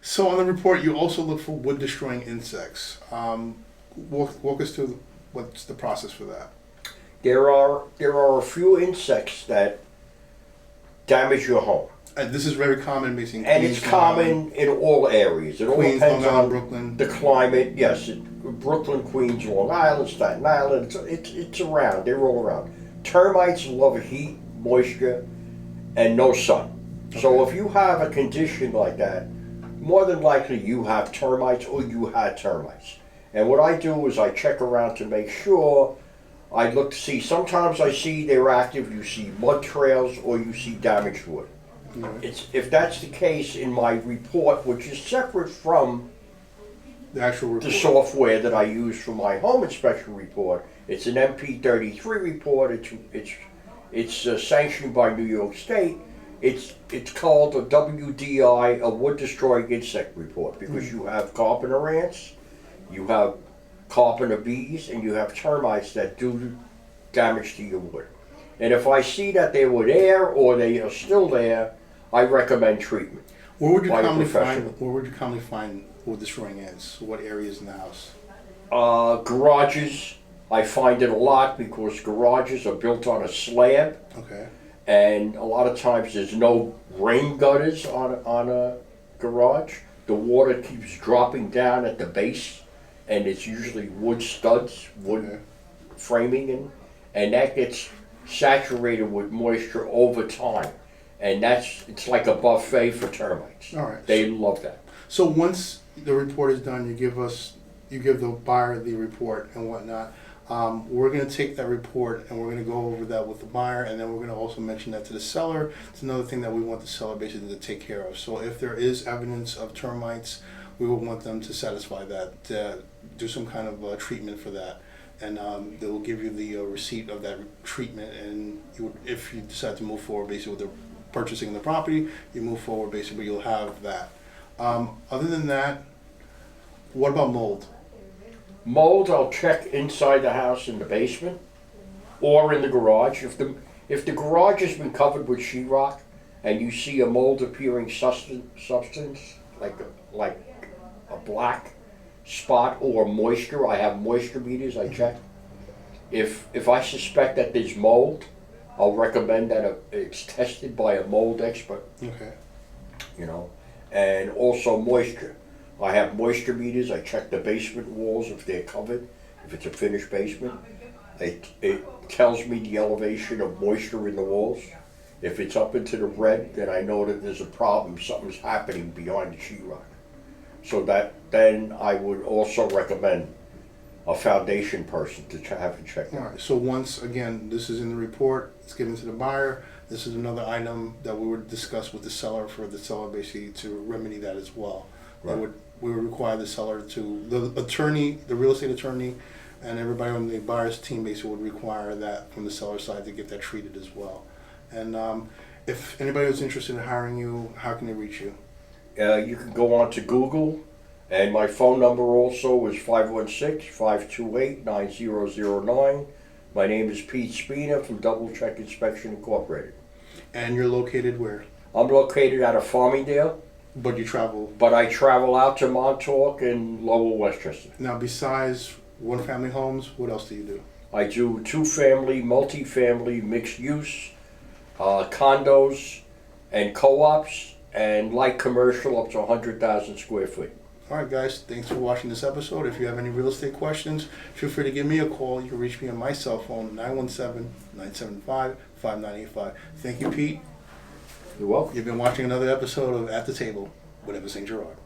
So on the report, you also look for wood-destroying insects. Walk us through what's the process for that. There are a few insects that damage your home, This is very common, basically. and it's common in all areas. It all Queens, depends Long Island, on Brooklyn. the climate. Yes, Brooklyn, Queens, Long Island, Staten Island. It's around. They're all around. Termites love heat, moisture, and no sun. So Okay. if you have a condition like that, more than likely you have termites or you had termites. And what I do is I check around to make sure. I look to see, sometimes I see they're active, you see mud trails or you see damaged wood. Right. If that's the case in my report, which is separate from The actual report. the software that I use for my home inspection report, it's an MP33 report, it's sanctioned by New York State. It's called a WDI, a wood destroying insect report, because you have carpenter ants, you have carpenter bees, and you have termites that do damage to your wood. And if I see that they were there or they are still there, I recommend treatment. Where would you by a commonly professional. find? Where would you commonly find wood-destroying ants? What areas in the house? Garages, I find it a lot because garages are built on a slab, Okay. and a lot of times there's no rain gutters on a garage. The water keeps dropping down at the base, and it's usually wood studs, wood Okay. framing, and that gets saturated with moisture over time, and it's like a buffet for termites. All right. They love that. So once the report is done, you give the buyer the report and whatnot. We're going to take that report and we're going to go over that with the buyer, and then we're going to also mention that to the seller. It's another thing that we want the seller basically to take care of. So if there is evidence of termites, we will want them to satisfy that, do some kind of treatment for that, and they will give you the receipt of that treatment. And if you decide to move forward basically with the purchasing the property, you move forward basically, you'll have that. Other than that, what about mold? Mold, I'll check inside the house in the basement or in the garage. If the garage has been covered with sheetrock and you see a mold appearing substance like a black spot or moisture, I have moisture meters I check. If I suspect that there's mold, I'll recommend that it's tested by a mold expert, Okay. and also moisture. I have moisture meters. I check the basement walls if they're covered, if it's a finished basement. It tells me the elevation of moisture in the walls. If it's up into the red, then I know that there's a problem. Something's happening behind the sheetrock. So then I would also recommend a foundation person to have it checked All out. right. So once again, this is in the report. It's given to the buyer. This is another item that we would discuss with the seller for the seller basically to remedy that as well. Right. We would require the seller the attorney, the real estate attorney, and everybody on the buyer's team basically would require that from the seller side to get that treated as well. And if anybody was interested in hiring you, how can they reach you? You can go on to Google, and my phone number also is 516-528-9009. My name is Pete Spina from Double Check Inspection Incorporated. And you're located where? I'm located out of Farmingdale, But you travel. but I travel out to Montauk and Lower Westchester. Now, besides one-family homes, what else do you do? I do two-family, multi-family, mixed use, condos, and co-ops, and light commercial up to 100,000 square feet. All right, guys, thanks for watching this episode. If you have any real estate questions, feel free to give me a call. You can reach me on my cell phone, 917-975-5985. Thank you, Pete. You're welcome. You've been watching another episode of At the Table with Saint-Gerard.